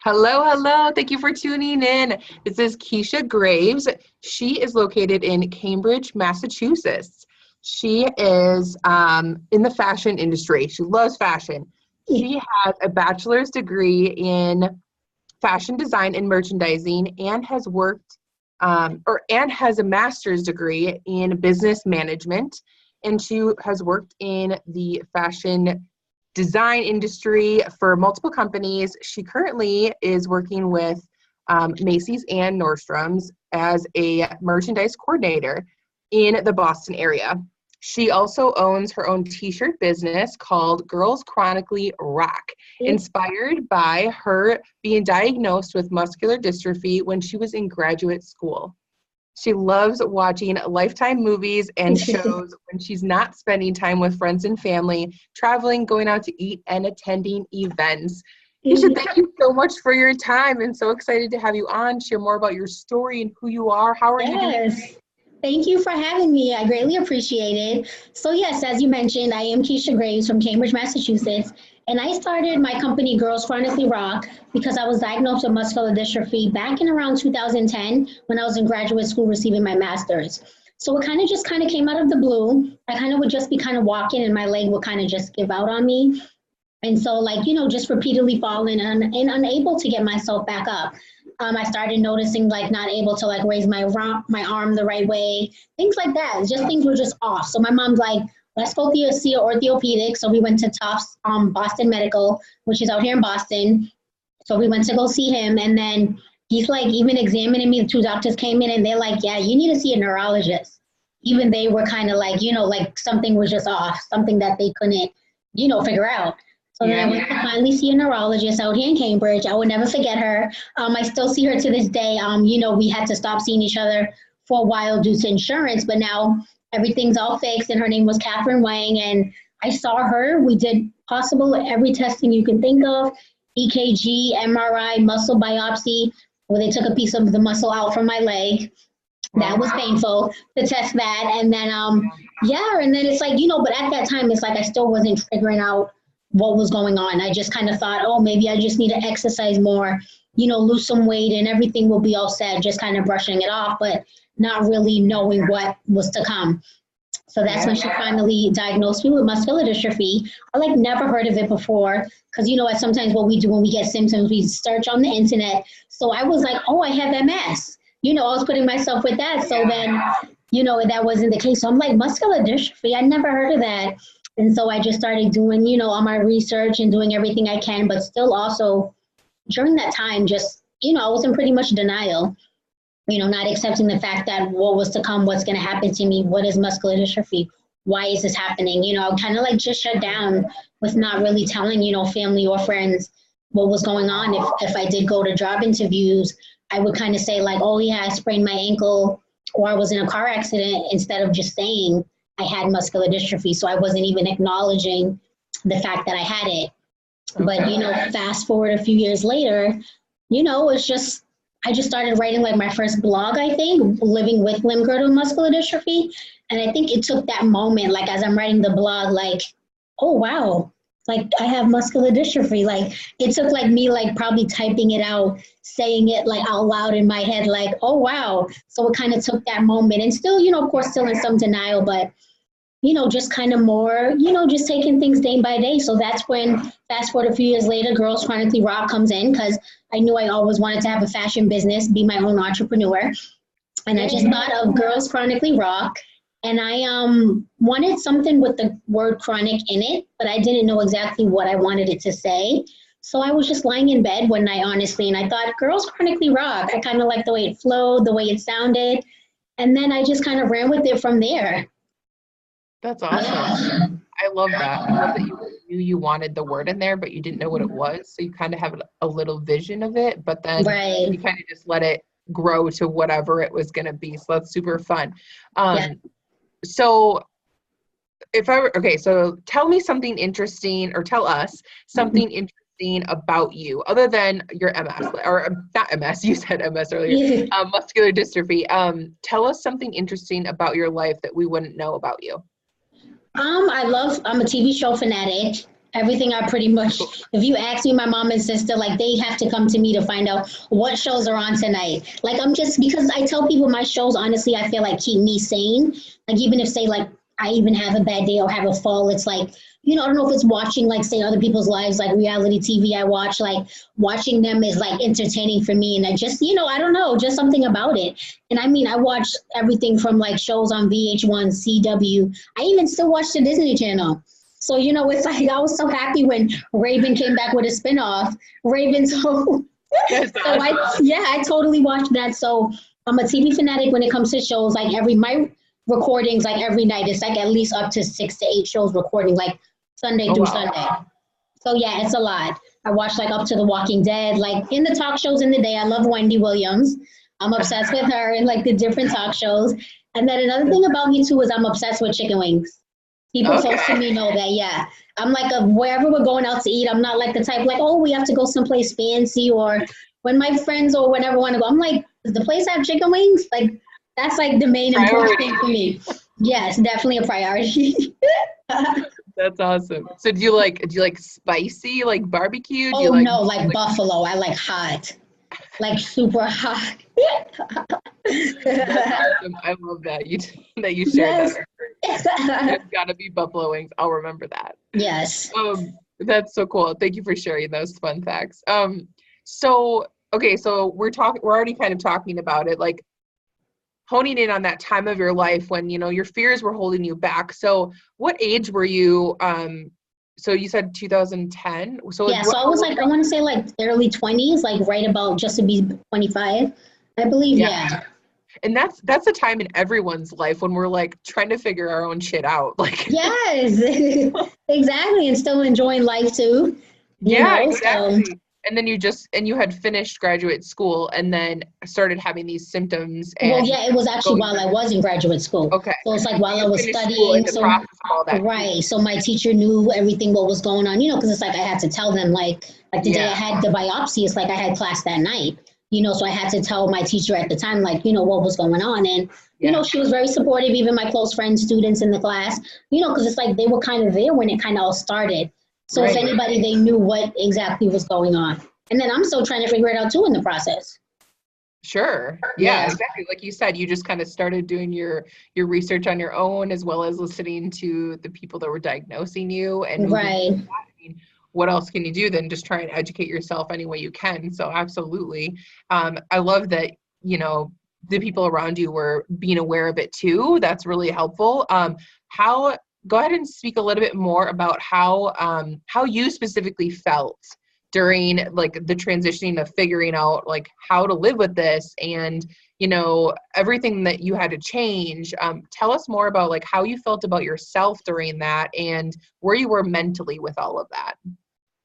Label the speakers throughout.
Speaker 1: Hello, hello. Thank you for tuning in. This is Keisha Greaves. She is located in Cambridge, Massachusetts. She is in the fashion industry. She loves fashion. She has a bachelor's degree in fashion design and merchandising and has worked and has a master's degree in business management. And she has worked in the fashion design industry for multiple companies. She currently is working with Macy's and Nordstrom's as a merchandise coordinator in the Boston area. She also owns her own t-shirt business called Girls Chronically Rock, inspired by her being diagnosed with muscular dystrophy when she was in graduate school. She loves watching Lifetime movies and shows when she's not spending time with friends and family, traveling, going out to eat, and attending events. Keisha, thank you so much for your time. I'm so excited to have you on, share more about your story and who you are. How are you doing?
Speaker 2: Thank you for having me. I greatly appreciate it. So yes, as you mentioned, I am Keisha Greaves from Cambridge, Massachusetts. And I started my company, Girls Chronically Rock, because I was diagnosed with muscular dystrophy back in around 2010 when I was in graduate school receiving my master's. So it just came out of the blue. I would just be walking and my leg would just give out on me. And so just repeatedly falling and unable to get myself back up. I started noticing not able to raise my arm the right way, things like that. Just things were just off. So my mom's like, let's go see an orthopedic. So we went to Tufts Boston Medical, which is out here in Boston. So we went to go see him, and then he's even examining me. The two doctors came in and they're like, yeah, you need to see a neurologist. Even they were something was just off, something that they couldn't, figure out. So then I went to finally see a neurologist out here in Cambridge. I would never forget her. I still see her to this day. We had to stop seeing each other for a while due to insurance, but now everything's all fixed, and her name was Catherine Wang, and I saw her. We did possible every testing you can think of, EKG, MRI, muscle biopsy, where they took a piece of the muscle out from my leg. That was painful to test that. And then, and then it's but at that time, it's I still wasn't figuring out what was going on. I just thought, oh, maybe I just need to exercise more, lose some weight and everything will be all set, just brushing it off, but not really knowing what was to come. So that's when she finally diagnosed me with muscular dystrophy. I never heard of it before because, sometimes what we do when we get symptoms, we search on the internet. So I was like, oh, I have MS. I was putting myself with that. So then, that wasn't the case. So I'm like, muscular dystrophy, I never heard of that. And so I just started doing, all my research and doing everything I can, but still also during that time, just, I was in pretty much denial, not accepting the fact that what was to come, what's going to happen to me, what is muscular dystrophy, why is this happening? Just shut down with not really telling, family or friends what was going on. If I did go to job interviews, I would say oh yeah, I sprained my ankle or I was in a car accident, instead of just saying I had muscular dystrophy. So I wasn't even acknowledging the fact that I had it. Okay. But, fast forward a few years later, it's just, I just started writing my first blog, I think, living with limb-girdle muscular dystrophy. And I think it took that moment, as I'm writing the blog, oh, wow, I have muscular dystrophy. It took me probably typing it out, saying it out loud in my head, oh, wow. So it took that moment, and still, of course, still in some denial, but just more, just taking things day by day. So that's when, fast forward a few years later, Girls Chronically Rock comes in, because I knew I always wanted to have a fashion business, be my own entrepreneur. And I just thought of Girls Chronically Rock, and I wanted something with the word chronic in it, but I didn't know exactly what I wanted it to say. So I was just lying in bed one night, honestly, and I thought, Girls Chronically Rock. I liked the way it flowed, the way it sounded. And then I just ran with it from there.
Speaker 1: That's awesome. I love that. I love that you knew you wanted the word in there, but you didn't know what it was. So you have a little vision of it, but then you just let it grow to whatever it was going to be. So that's super fun. So so tell me something interesting, or tell us something interesting about you other than your MS, or not MS, you said MS earlier, muscular dystrophy. Tell us something interesting about your life that we wouldn't know about you.
Speaker 2: I'm a TV show fanatic. Everything I pretty much, if you ask me, my mom and sister, like they have to come to me to find out what shows are on tonight. Like I'm just, because I tell people my shows, honestly, I feel like keep me sane. Like even if say like I even have a bad day or have a fall, it's like, I don't know if it's watching like say other people's lives, like reality TV I watch, like watching them is like entertaining for me. And I just, I don't know, just something about it. And I mean, I watch everything from like shows on VH1, CW. I even still watch the Disney Channel. So, it's like I was so happy when Raven came back with a spinoff. Raven, so, I totally watched that. So I'm a TV fanatic when it comes to shows. Like my recordings, like every night, it's like at least up to 6 to 8 shows recording, like Sunday through Sunday. So yeah, it's a lot. I watch like up to The Walking Dead, like in the talk shows in the day. I love Wendy Williams. I'm obsessed with her and like the different talk shows. And then another thing about me too is I'm obsessed with chicken wings. People close to me know that, yeah. I'm like, wherever we're going out to eat, I'm not like the type like, oh, we have to go someplace fancy, or when my friends or whatever want to go, I'm like, does the place have chicken wings? Like, that's like the main important thing for me. Yes, definitely a priority.
Speaker 1: That's awesome. So do you like spicy, like barbecue?
Speaker 2: Oh, no, like buffalo. I like hot, like super hot.
Speaker 1: That's awesome. I love that you shared that. It's got to be buffalo wings. I'll remember that.
Speaker 2: Yes.
Speaker 1: That's so cool. Thank you for sharing those fun facts. So we're already kind of talking about it, like honing in on that time of your life when your fears were holding you back. So what age were you? So you said 2010. So
Speaker 2: yeah, so I was like, I want to say like early 20s, like right about just to be 25, I believe. Yeah.
Speaker 1: And that's a time in everyone's life when we're like trying to figure our own shit out. Like
Speaker 2: yes, exactly, and still enjoying life too.
Speaker 1: Exactly. So. And then you had finished graduate school and then started having these symptoms. And
Speaker 2: it was actually while I was in graduate school.
Speaker 1: Okay.
Speaker 2: So it's like while I was studying. So right. So my teacher knew everything what was going on, because it's like I had to tell them like the day I had the biopsy, it's like I had class that night. So I had to tell my teacher at the time, like, what was going on. And, she was very supportive, even my close friends, students in the class, because it's like they were kind of there when it kind of all started. So if anybody, they knew what exactly was going on. And then I'm still trying to figure it out too in the process.
Speaker 1: Sure. Yeah, exactly. Like you said, you just kind of started doing your research on your own, as well as listening to the people that were diagnosing you. And what else can you do than just try and educate yourself any way you can? So absolutely. I love that, the people around you were being aware of it too. That's really helpful. Go ahead and speak a little bit more about how you specifically felt during like the transitioning of figuring out like how to live with this and, everything that you had to change. Tell us more about like how you felt about yourself during that and where you were mentally with all of that.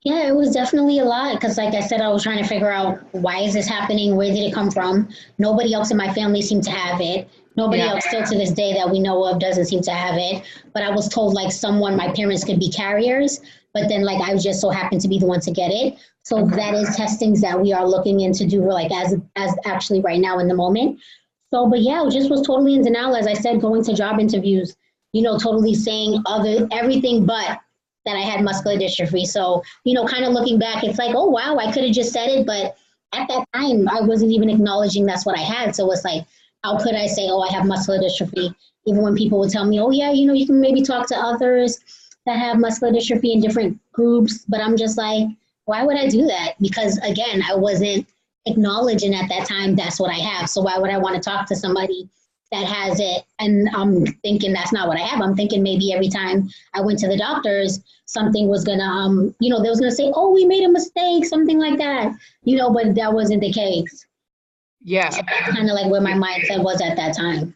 Speaker 2: Yeah, it was definitely a lot because like I said, I was trying to figure out why is this happening? Where did it come from? Nobody else in my family seemed to have it. Nobody else still to this day that we know of doesn't seem to have it. But I was told like my parents could be carriers, but then like I just so happened to be the one to get it. So that is testings that we are looking into do like as actually right now in the moment. So, but yeah, it just was totally in denial. As I said, going to job interviews, totally saying everything but that I had muscular dystrophy. So, kind of looking back, it's like, oh, wow, I could have just said it. But at that time, I wasn't even acknowledging that's what I had. So it's like, how could I say, oh, I have muscular dystrophy? Even when people would tell me, oh, yeah, you can maybe talk to others that have muscular dystrophy in different groups. But I'm just like, why would I do that? Because, again, I wasn't acknowledging at that time that's what I have. So why would I want to talk to somebody that has it? And I'm thinking that's not what I have. I'm thinking maybe every time I went to the doctors, something was going to, they was going to say, oh, we made a mistake, something like that, but that wasn't the case.
Speaker 1: Yeah.
Speaker 2: So that's kind of like where my mindset was at that time.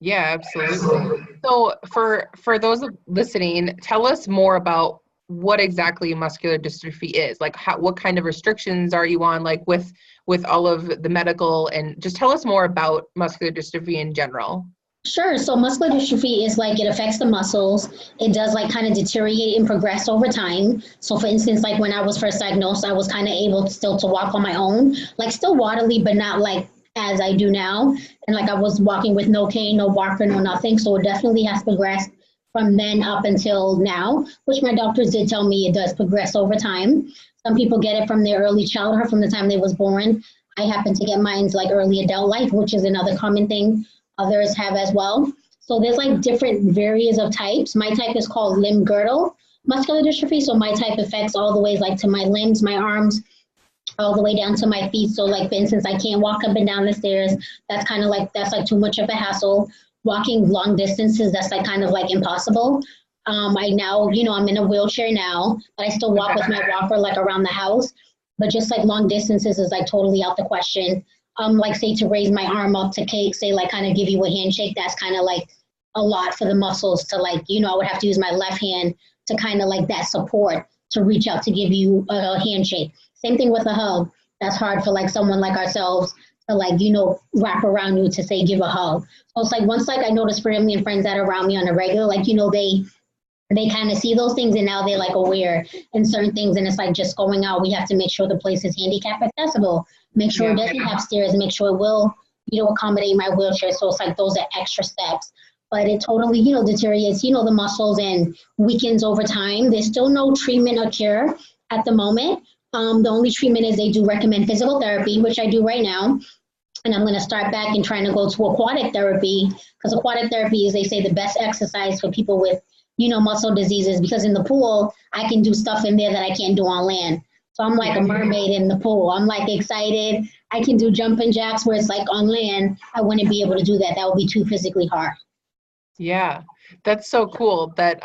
Speaker 1: Yeah, absolutely. So for those listening, tell us more about what exactly muscular dystrophy is. Like what kind of restrictions are you on, like with all of the medical, and just tell us more about muscular dystrophy in general.
Speaker 2: Sure. So muscular dystrophy is like it affects the muscles. It does like kind of deteriorate and progress over time. So for instance, like when I was first diagnosed, I was kind of able still to walk on my own, like still waddly, but not like as I do now. And like I was walking with no cane, no walker, no nothing. So it definitely has progressed from then up until now, which my doctors did tell me it does progress over time. Some people get it from their early childhood, from the time they was born. I happen to get mine's like early adult life, which is another common thing others have as well. So there's like different various of types. My type is called limb girdle muscular dystrophy. So my type affects all the ways like to my limbs, my arms, all the way down to my feet. So like, for instance, I can't walk up and down the stairs. That's kind of like, that's like too much of a hassle. Walking long distances, that's like kind of like impossible. I now, I'm in a wheelchair now, but I still walk with my walker like around the house. But just like long distances is like totally out the question. Like say to raise my arm up to say like kind of give you a handshake, that's kind of like a lot for the muscles to like, I would have to use my left hand to kind of like that support to reach out to give you a handshake. Same thing with a hug. That's hard for like someone like ourselves to like, wrap around you to say, give a hug. So it's like, once like I notice family and friends that are around me on a regular, like, they kind of see those things and now they're like aware in certain things. And it's like just going out, we have to make sure the place is handicap accessible, make sure it doesn't have stairs, make sure it will, accommodate my wheelchair. So it's like, those are extra steps. But it totally, deteriorates, the muscles and weakens over time. There's still no treatment or cure at the moment. The only treatment is they do recommend physical therapy, which I do right now. And I'm going to start back and trying to go to aquatic therapy, because aquatic therapy is, they say, the best exercise for people with, muscle diseases, because in the pool, I can do stuff in there that I can't do on land. So I'm like a mermaid in the pool. I'm like excited. I can do jumping jacks where it's like on land. I wouldn't be able to do that. That would be too physically hard.
Speaker 1: Yeah, that's so cool that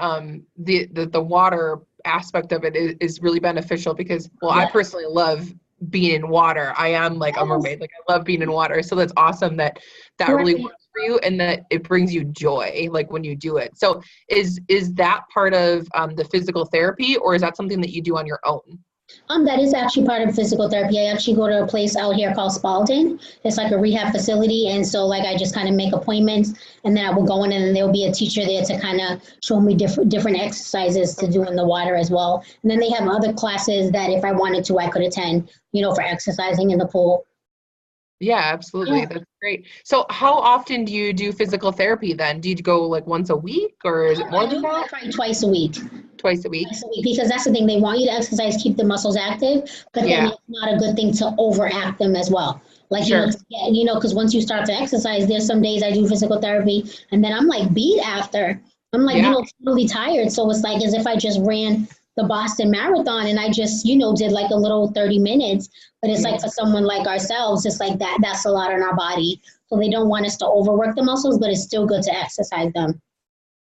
Speaker 1: the water aspect of it is really beneficial because, well, I personally love being in water. I am like a mermaid. Like I love being in water. So that's awesome that really works for you and that it brings you joy like when you do it. So is that part of the physical therapy, or is that something that you do on your own?
Speaker 2: That is actually part of physical therapy. I actually go to a place out here called Spalding. It's like a rehab facility. And so like I just kind of make appointments and then I will go in and then there'll be a teacher there to kind of show me different exercises to do in the water as well. And then they have other classes that if I wanted to, I could attend, for exercising in the pool.
Speaker 1: Yeah, absolutely. That's great. So how often do you do physical therapy then? Do you go like once a week or is it more than that?
Speaker 2: Probably twice a week.
Speaker 1: Twice a week?
Speaker 2: Twice a week, because that's the thing. They want you to exercise, keep the muscles active, but then it's not a good thing to overact them as well. Like, because once you start to exercise, there's some days I do physical therapy and then I'm like beat after. I'm like, really tired. So it's like as if I just ran the Boston Marathon and I just, did like a little 30 minutes. But it's like for someone like ourselves, it's like that's a lot on our body. So they don't want us to overwork the muscles, but it's still good to exercise them.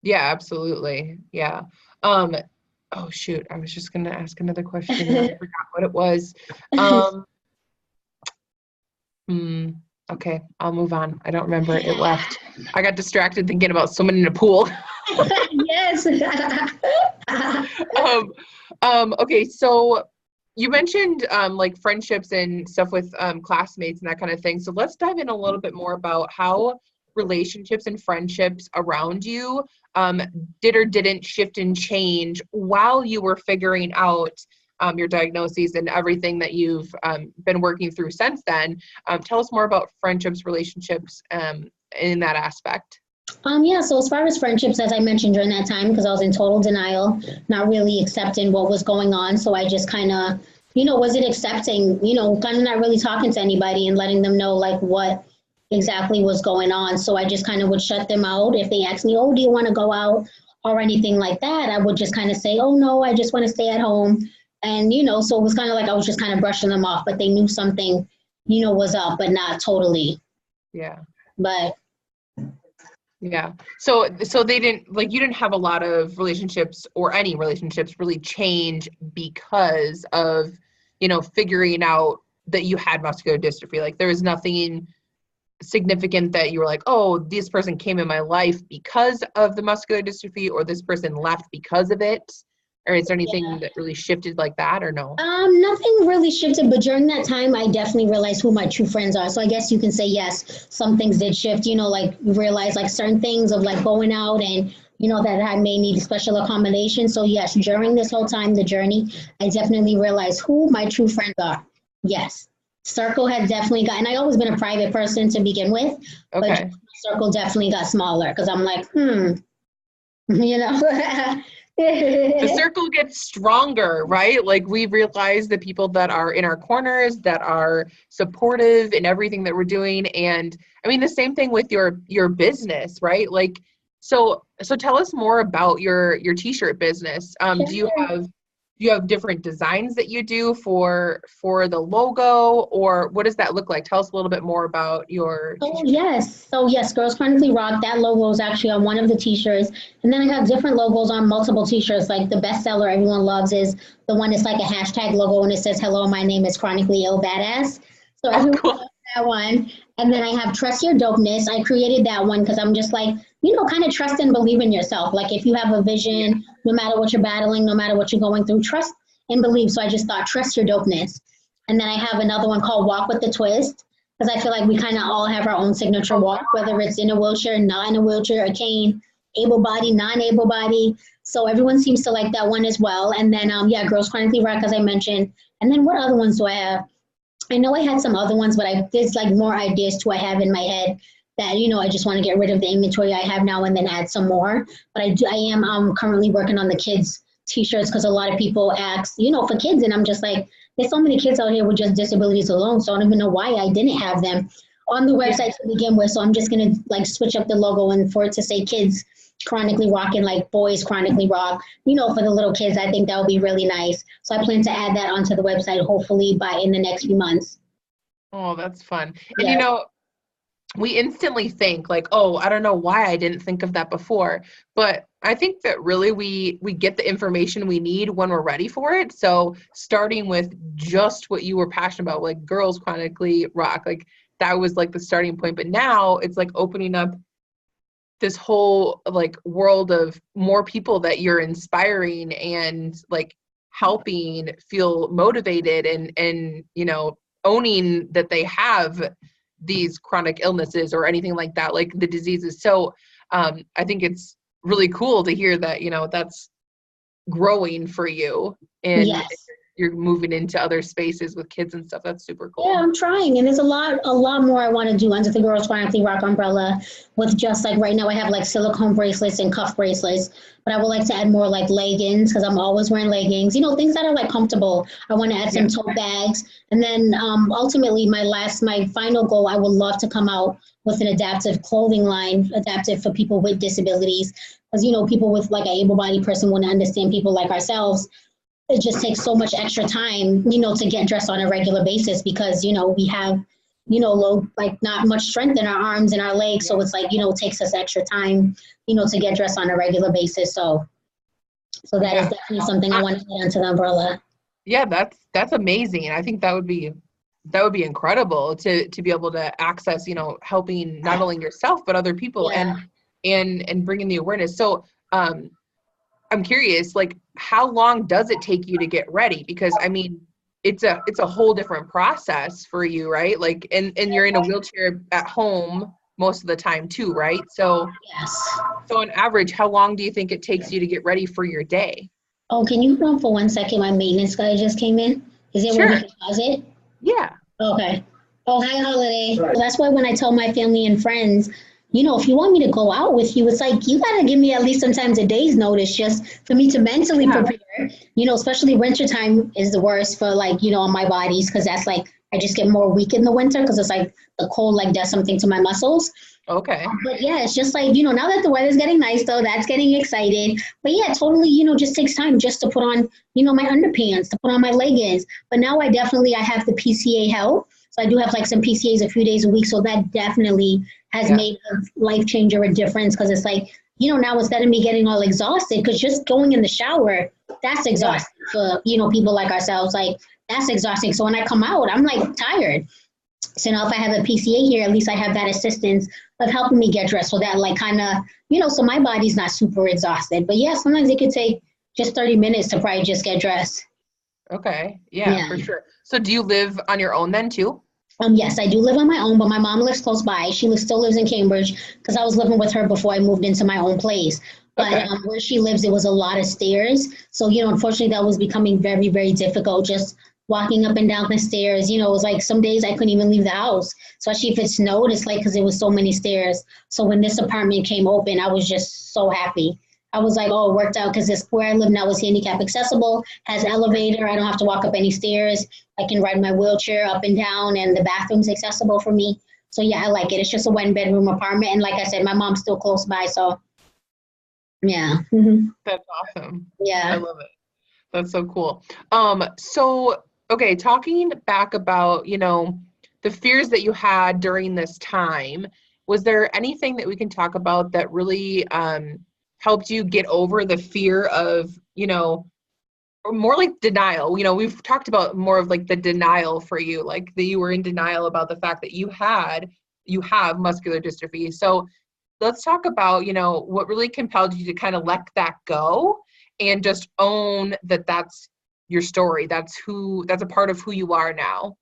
Speaker 1: Yeah, absolutely. Yeah. Oh shoot, I was just gonna ask another question and I forgot what it was. Okay, I'll move on. I don't remember. It left. I got distracted thinking about swimming in a pool.
Speaker 2: Yes.
Speaker 1: Okay, so you mentioned like friendships and stuff with classmates and that kind of thing. So let's dive in a little bit more about how relationships and friendships around you did or didn't shift and change while you were figuring out your diagnoses and everything that you've been working through since then. Tell us more about friendships, relationships in that aspect.
Speaker 2: So as far as friendships, as I mentioned during that time, because I was in total denial, not really accepting what was going on. So I just kind of, wasn't accepting, kind of not really talking to anybody and letting them know like what exactly was going on. So I just kind of would shut them out. If they asked me, oh, do you want to go out or anything like that? I would just kind of say, oh, no, I just want to stay at home. And, so it was kind of like I was just kind of brushing them off, but they knew something, was up, but not totally.
Speaker 1: Yeah.
Speaker 2: But
Speaker 1: yeah. So they didn't, like, you didn't have a lot of relationships or any relationships really change because of, figuring out that you had muscular dystrophy. Like there was nothing significant that you were like, oh, this person came in my life because of the muscular dystrophy, or this person left because of it. Or is there anything that really shifted like that, or no?
Speaker 2: Nothing really shifted, but during that time, I definitely realized who my true friends are. So I guess you can say, yes, some things did shift, like realize like certain things of like going out and, that I may need special accommodation. So yes, during this whole time, the journey, I definitely realized who my true friends are. Yes. Circle had definitely gotten, I always been a private person to begin with, but circle definitely got smaller because I'm like, you know.
Speaker 1: The circle gets stronger, right? Like we realize the people that are in our corners, that are supportive in everything that we're doing. And I mean, the same thing with your business, right? Like, so tell us more about your t-shirt business. Do you have different designs that you do for the logo, or what does that look like? Tell us a little bit more about your
Speaker 2: Oh
Speaker 1: t-shirt.
Speaker 2: yes. So yes, Girls Chronically Rock. That logo is actually on one of the t-shirts, and then I have different logos on multiple t-shirts. Like the bestseller everyone loves is the one that's like a hashtag logo, and it says "Hello, my name is Chronically Ill Badass." So
Speaker 1: Oh,
Speaker 2: everyone
Speaker 1: cool.
Speaker 2: loves that one. And then I have Trust Your Dopeness. I created that one because I'm just like, kind of trust and believe in yourself. Like if you have a
Speaker 1: Yeah.
Speaker 2: vision, no matter what you're battling, no matter what you're going through, trust and believe. So I just thought Trust Your Dopeness. And then I have another one called Walk with the Twist because I feel like we kind of all have our own signature
Speaker 1: Oh,
Speaker 2: walk,
Speaker 1: wow.
Speaker 2: whether it's in a wheelchair, not in a wheelchair, a cane, able body, non-able body. So everyone seems to like that one as well. And then, yeah, Girls Chronically Rock, as I mentioned. And then what other ones do I have? I know I had some other ones, but there's like more ideas too I have in my head that I just want to get rid of the inventory I have now and then add some more. But I am currently working on the kids t-shirts because a lot of people ask for kids, and I'm just like, there's so many kids out here with just disabilities alone, so I don't even know why I didn't have them on the
Speaker 1: Yeah.
Speaker 2: website to begin with. So I'm just gonna like switch up the logo and for it to say kids chronically rock and like boys chronically rock, for the little kids. I think that would be really nice. So I plan to add that onto the website hopefully by in the next few months.
Speaker 1: Oh, that's fun. And
Speaker 2: Yes,
Speaker 1: we instantly think like, oh, I don't know why I didn't think of that before. But I think that really we get the information we need when we're ready for it. So starting with just what you were passionate about, like girls chronically rock, like that was like the starting point. But now it's like opening up this whole like world of more people that you're inspiring and like helping feel motivated and owning that they have these chronic illnesses or anything like that, like the diseases. So I think it's really cool to hear that that's growing for you and
Speaker 2: yes.
Speaker 1: you're moving into other spaces with kids and stuff. That's super
Speaker 2: Yeah,
Speaker 1: cool.
Speaker 2: I'm trying, and there's a lot more I want to do under the Girls Chronically Rock umbrella. With just like right now, I have like silicone bracelets and cuff bracelets, but I would like to add more like leggings because I'm always wearing leggings. Things that are like comfortable. I want to add
Speaker 1: Yeah.
Speaker 2: some tote bags, and then ultimately, my final goal, I would love to come out with an adaptive clothing line, adaptive for people with disabilities, because people with like an able-bodied person want to understand people like ourselves. It just takes so much extra time, to get dressed on a regular basis because, we have, low, like not much strength in our arms and our legs. So it's like, it takes us extra time, to get dressed on a regular basis. So that is
Speaker 1: Yeah.
Speaker 2: definitely something I
Speaker 1: Uh,
Speaker 2: want to add onto the umbrella.
Speaker 1: Yeah, that's amazing. I think that would be incredible to be able to access, helping not only yourself but other people
Speaker 2: Yeah.
Speaker 1: and bringing the awareness. So, I'm curious, like how long does it take you to get ready? Because I mean, it's a whole different process for you, right? Like and you're in a wheelchair at home most of the time too, right?
Speaker 2: Yes.
Speaker 1: So on average, how long do you think it takes you to get ready for your day?
Speaker 2: Oh, can you hold on for 1 second? My maintenance guy just came in. Is there where we
Speaker 1: Sure.
Speaker 2: can pause it?
Speaker 1: Yeah.
Speaker 2: Okay. Oh, hi, Holiday. So that's why when I tell my family and friends, if you want me to go out with you, it's like you got to give me at least sometimes a day's notice just for me to mentally
Speaker 1: Yeah.
Speaker 2: prepare. Especially wintertime is the worst for like, on my bodies because that's like I just get more weak in the winter because it's like the cold like does something to my muscles.
Speaker 1: Okay.
Speaker 2: But yeah, it's just like, now that the weather's getting nice though, that's getting excited. But yeah, totally, just takes time just to put on, my underpants, to put on my leggings. But now I have the PCA help. So I do have like some PCAs a few days a week. So that definitely has
Speaker 1: Yeah.
Speaker 2: made a life changer a difference because it's like, now instead of me getting all exhausted, because just going in the shower, that's
Speaker 1: Yeah.
Speaker 2: exhausting for, people like ourselves. Like that's exhausting. So when I come out, I'm like tired. So now if I have a PCA here, at least I have that assistance of helping me get dressed so that like kind of, so my body's not super exhausted. But yeah, sometimes it could take just 30 minutes to probably just get dressed.
Speaker 1: Okay. Yeah,
Speaker 2: Yeah.
Speaker 1: for sure. So do you live on your own then too?
Speaker 2: Yes, I do live on my own, but my mom lives close by. Still lives in Cambridge because I was living with her before I moved into my own place. But
Speaker 1: Okay.
Speaker 2: where she lives, it was a lot of stairs. So, unfortunately, that was becoming very, very difficult just walking up and down the stairs. It was like some days I couldn't even leave the house, especially if it snowed. It's like because there was so many stairs. So when this apartment came open, I was just so happy. I was like, oh, it worked out because this where I live now is handicap accessible, has elevator. I don't have to walk up any stairs. I can ride my wheelchair up and down, and the bathroom's accessible for me. So yeah, I like it. It's just a 1 bedroom apartment, and like I said, my mom's still close by, so yeah.
Speaker 1: That's awesome. I
Speaker 2: Yeah.
Speaker 1: love it. That's so cool. So okay, talking back about, the fears that you had during this time, was there anything that we can talk about that really helped you get over the fear of, or more like denial? We've talked about more of like the denial for you, like that you were in denial about the fact that you have muscular dystrophy. So let's talk about, what really compelled you to kind of let that go and just own that that's your story. That's a part of who you are now.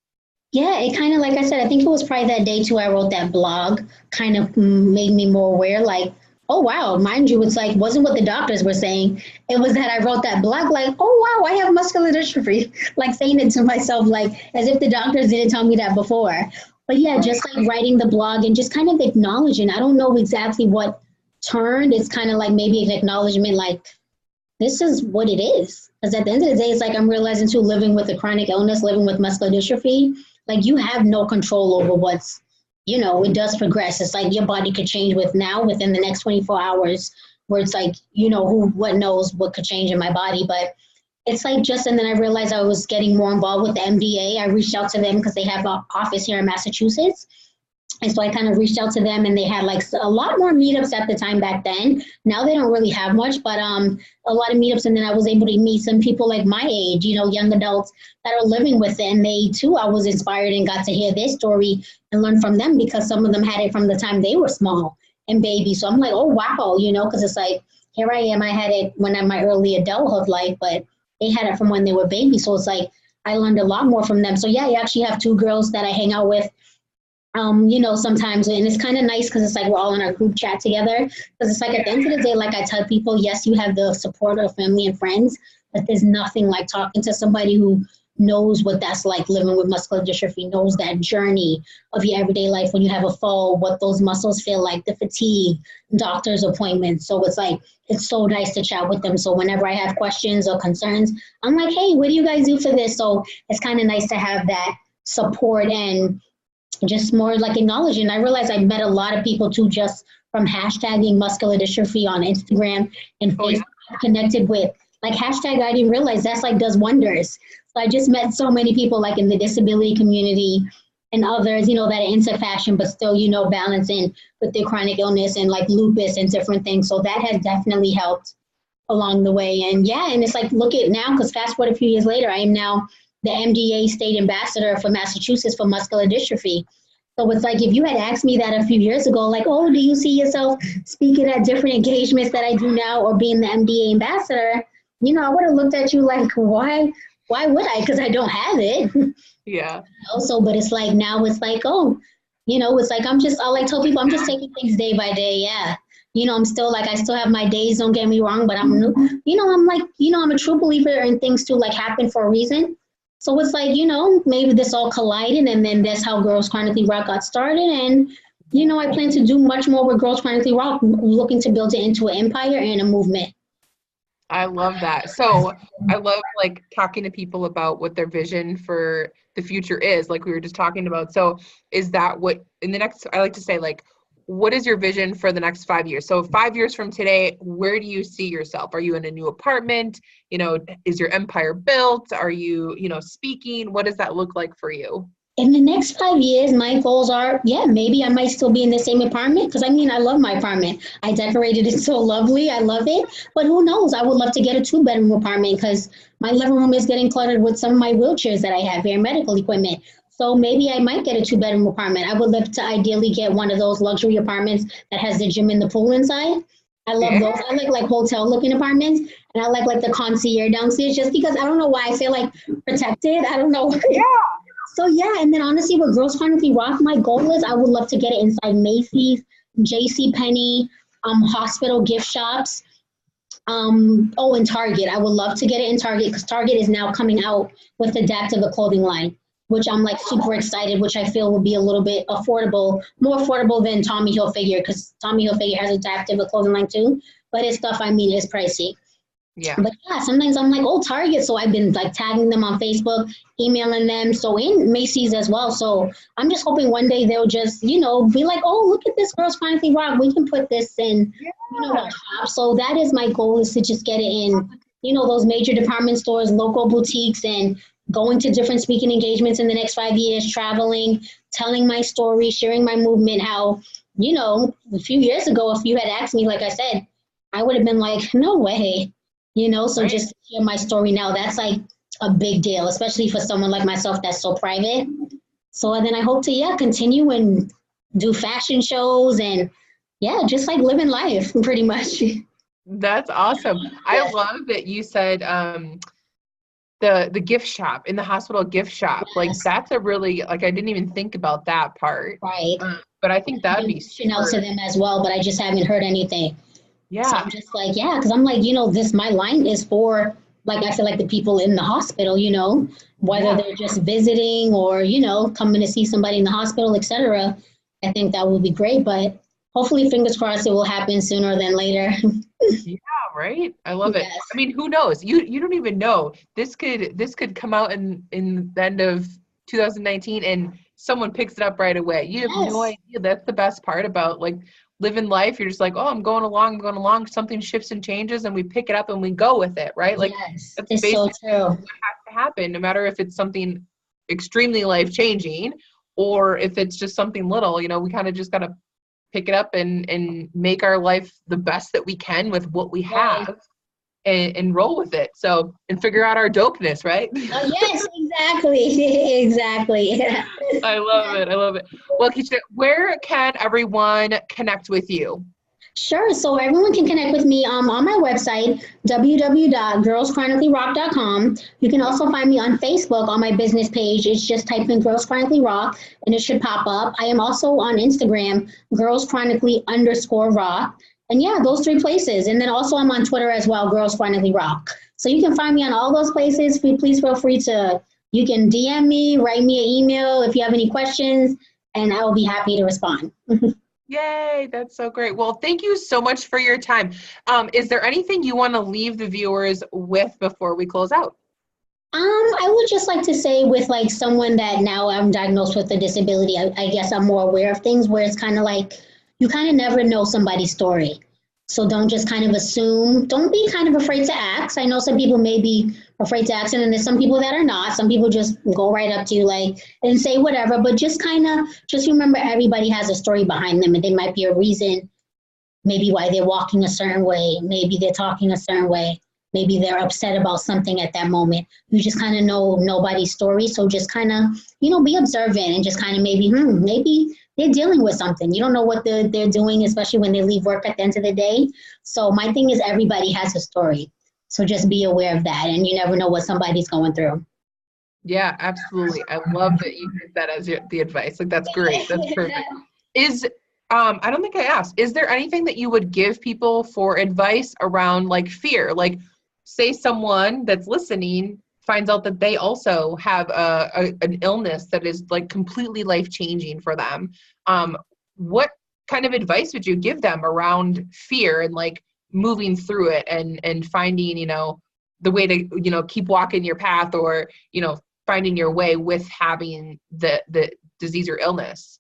Speaker 2: Yeah, it kind of, like I said, I think it was probably that day too. I wrote that blog, kind of made me more aware, like, oh wow, mind you, it's like wasn't what the doctors were saying. It was that I wrote that blog, like, oh wow, I have muscular dystrophy, like saying it to myself, like as if the doctors didn't tell me that before. But yeah,
Speaker 1: Right.
Speaker 2: just like writing the blog and just kind of acknowledging. I don't know exactly what turned. It's kind of like maybe an acknowledgement, like this is what it is. Because at the end of the day, it's like I'm realizing too, living with a chronic illness, living with muscular dystrophy, like you have no control over what's, it does progress. It's like your body could change within the next 24 hours, where it's like, what knows what could change in my body. But it's like and then I realized I was getting more involved with the MDA. I reached out to them because they have an office here in Massachusetts. And so I kind of reached out to them, and they had like a lot more meetups at the time back then. Now they don't really have much, but a lot of meetups. And then I was able to meet some people like my age, young adults that are living with it. And they too, I was inspired and got to hear their story and learn from them, because some of them had it from the time they were small and baby. So I'm like, oh wow, because it's like here I am. I had it when I'm my early adulthood life, but they had it from when they were baby. So it's like I learned a lot more from them. So yeah, I actually have two girls that I hang out with sometimes, and it's kind of nice because it's like we're all in our group chat together. Because it's like at the end of the day, like I tell people, yes, you have the support of family and friends, but there's nothing like talking to somebody who knows what that's like living with muscular dystrophy, knows that journey of your everyday life when you have a fall, what those muscles feel like, the fatigue, doctor's appointments. So it's like, it's so nice to chat with them. So whenever I have questions or concerns, I'm like, hey, what do you guys do for this? So it's kind of nice to have that support and just more like acknowledging. I realized I met a lot of people too, just from hashtagging muscular dystrophy on Instagram and
Speaker 1: Oh yeah.
Speaker 2: Facebook. Connected with like hashtag, I didn't realize that's like does wonders. So I just met so many people like in the disability community and others, that are into fashion, but still, balancing with their chronic illness and like lupus and different things. So that has definitely helped along the way. And yeah, and it's like, look at now, because fast forward a few years later, I am now the MDA state ambassador for Massachusetts for muscular dystrophy. So it's like, if you had asked me that a few years ago, like, oh, do you see yourself speaking at different engagements that I do now or being the MDA ambassador? I would have looked at you like, why would I? Because I don't have it.
Speaker 1: Yeah.
Speaker 2: Also, but it's like, now it's like, oh, it's like, I like tell people I'm just taking things day by day. Yeah. I'm still like, I still have my days, don't get me wrong, but I'm like, I'm a true believer in things to like happen for a reason. So it's like, maybe this all collided, and then that's how Girls Chronically Rock got started. And, I plan to do much more with Girls Chronically Rock, looking to build it into an empire and a movement.
Speaker 1: I love that. So I love like talking to people about what their vision for the future is, like we were just talking about. So is that what in the next, I like to say, like, what is your vision for the next 5 years? So 5 years from today, where do you see yourself? Are you in a new apartment? Is your empire built? Are you, speaking? What does that look like for you?
Speaker 2: In the next 5 years, my goals are, yeah, maybe I might still be in the same apartment, because I love my apartment. I decorated it so lovely. I love it. But who knows? I would love to get a 2 bedroom apartment, because my living room is getting cluttered with some of my wheelchairs that I have here, medical equipment. So maybe I might get a 2 bedroom apartment. I would love to ideally get one of those luxury apartments that has the gym and the pool inside. I love those. I like hotel looking apartments, and I like the concierge downstairs, just because I don't know why I feel like protected. I don't know.
Speaker 1: Yeah.
Speaker 2: So yeah, and then honestly, with Girls Chronically Rock, my goal is I would love to get it inside Macy's, J.C. Penney, hospital gift shops. And Target. I would love to get it in Target, because Target is now coming out with Adaptive, the clothing line, which I'm like super excited, which I feel will be a little bit affordable, more affordable than Tommy Hilfiger, because Tommy Hilfiger has a active clothing line too, but his stuff, I mean, is pricey.
Speaker 1: Yeah.
Speaker 2: But yeah, sometimes I'm like, oh, Target. So I've been like tagging them on Facebook, emailing them. So in Macy's as well. So I'm just hoping one day they'll just, be like, oh, look at this Girls Chronically Rock. We can put this in, our shop. So that is my goal, is to just get it in, those major department stores, local boutiques, and going to different speaking engagements in the next 5 years, traveling, telling my story, sharing my movement, how, a few years ago, if you had asked me, like I said, I would have been like, no way. So
Speaker 1: Right.
Speaker 2: just to share my story now, that's like a big deal, especially for someone like myself that's so private. So and then I hope to, continue and do fashion shows and, just like living life pretty much.
Speaker 1: That's awesome. I
Speaker 2: Yes,
Speaker 1: love that you said the gift shop, in the hospital gift shop. Like
Speaker 2: yes,
Speaker 1: that's a really, like I didn't even think about that part.
Speaker 2: right.
Speaker 1: But I think
Speaker 2: I've
Speaker 1: that'd
Speaker 2: been
Speaker 1: be
Speaker 2: reaching out to
Speaker 1: super.
Speaker 2: them as well, but I just haven't heard anything. So I'm
Speaker 1: Yeah.
Speaker 2: just like, because I'm like, my line is for, like, I feel like the people in the hospital, whether
Speaker 1: Yeah.
Speaker 2: they're just visiting or, coming to see somebody in the hospital, etc. I think that would be great, but hopefully, fingers crossed, it will happen sooner than later.
Speaker 1: Yeah, right. I love it.
Speaker 2: Yes,
Speaker 1: I mean, who knows? You don't even know. This could come out in the end of 2019 and someone picks it up right away. You have no
Speaker 2: yes,
Speaker 1: idea. That's the best part about like living life. You're just like, oh, I'm going along, I'm going along. Something shifts and changes and we pick it up and we go with it, right? Like
Speaker 2: yes,
Speaker 1: that's
Speaker 2: it's so
Speaker 1: basically
Speaker 2: true.
Speaker 1: what has to happen, no matter if it's something extremely life changing or if it's just something little, we kind of just gotta pick it up and make our life the best that we can with what we
Speaker 2: Right.
Speaker 1: have and roll with it. So, and figure out our dopeness, right?
Speaker 2: Yes, exactly, exactly.
Speaker 1: I love it. I love it. Well, Keisha, where can everyone connect with you?
Speaker 2: Sure. So everyone can connect with me on my website, www.girlschronicallyrock.com. You can also find me on Facebook on my business page. It's just type in Girls Chronically Rock and it should pop up. I am also on Instagram, Girls Chronically _rock. And yeah, those three places. And then also I'm on Twitter as well, Girls Chronically Rock. So you can find me on all those places. Please feel free to, you can DM me, write me an email if you have any questions, and I will be happy to respond.
Speaker 1: Yay, that's so great. Well, thank you so much for your time. Is there anything you want to leave the viewers with before we close out?
Speaker 2: I would just like to say, with like someone that now I'm diagnosed with a disability, I guess I'm more aware of things where it's kind of like you kind of never know somebody's story. So don't just kind of assume, don't be kind of afraid to ask. I know some people may be afraid to ask, and then there's some people that are not. Some people just go right up to you like and say whatever, but just remember everybody has a story behind them and there might be a reason maybe why they're walking a certain way, maybe they're talking a certain way, maybe they're upset about something at that moment. You just kind of know nobody's story, so just kind of, be observant and just kind of maybe they're dealing with something. You don't know what they're doing, especially when they leave work at the end of the day. So my thing is everybody has a story. So just be aware of that, and you never know what somebody's going through.
Speaker 1: Yeah, absolutely. I love that you did that as the advice. Like that's great. That's perfect. Is I don't think I asked. Is there anything that you would give people for advice around like fear? Like say someone that's listening finds out that they also have an illness that is like completely life-changing for them. What kind of advice would you give them around fear and like moving through it and finding, the way to, keep walking your path or, finding your way with having the disease or illness?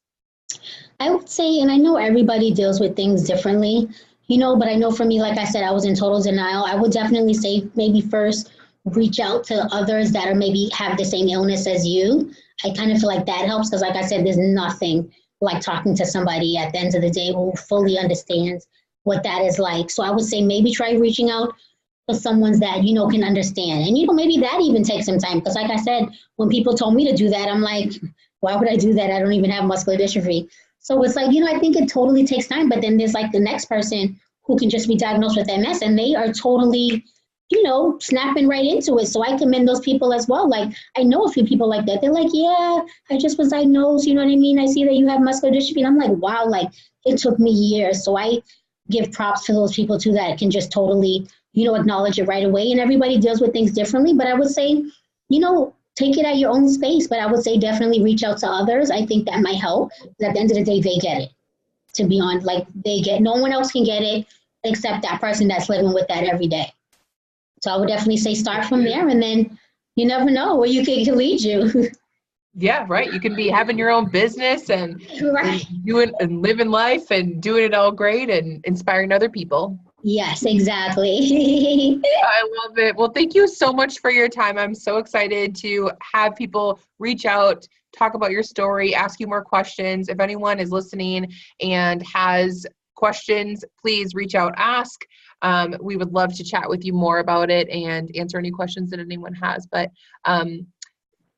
Speaker 2: I would say, and I know everybody deals with things differently, but I know for me, like I said, I was in total denial. I would definitely say maybe first reach out to others that are maybe have the same illness as you. I kind of feel like that helps because, like I said, there's nothing like talking to somebody at the end of the day who fully understands what that is like. So I would say maybe try reaching out to someone that, can understand. And, maybe that even takes some time because, like I said, when people told me to do that, I'm like, why would I do that? I don't even have muscular dystrophy. So it's like, I think it totally takes time. But then there's like the next person who can just be diagnosed with MS and they are totally, snapping right into it. So I commend those people as well. Like, I know a few people like that. They're like, yeah, I just was diagnosed. You know what I mean? I see that you have muscular dystrophy. And I'm like, wow, like it took me years. So I give props to those people too that can just totally, acknowledge it right away. And everybody deals with things differently. But I would say, take it at your own space. But I would say definitely reach out to others. I think that might help. 'Cause at the end of the day, they get it. To be on, like they get, no one else can get it except that person that's living with that every day. So I would definitely say start from there, and then you never know where you can lead you.
Speaker 1: Yeah, right. You can be having your own business and
Speaker 2: Right.
Speaker 1: doing and living life and doing it all great and inspiring other people.
Speaker 2: Yes, exactly.
Speaker 1: I love it. Well, thank you so much for your time. I'm so excited to have people reach out, talk about your story, ask you more questions. If anyone is listening and has questions, please reach out, ask. We would love to chat with you more about it and answer any questions that anyone has. But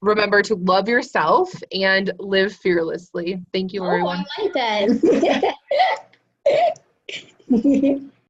Speaker 1: remember to love yourself and live fearlessly. Thank you,
Speaker 2: Oh, I
Speaker 1: everyone.
Speaker 2: like that.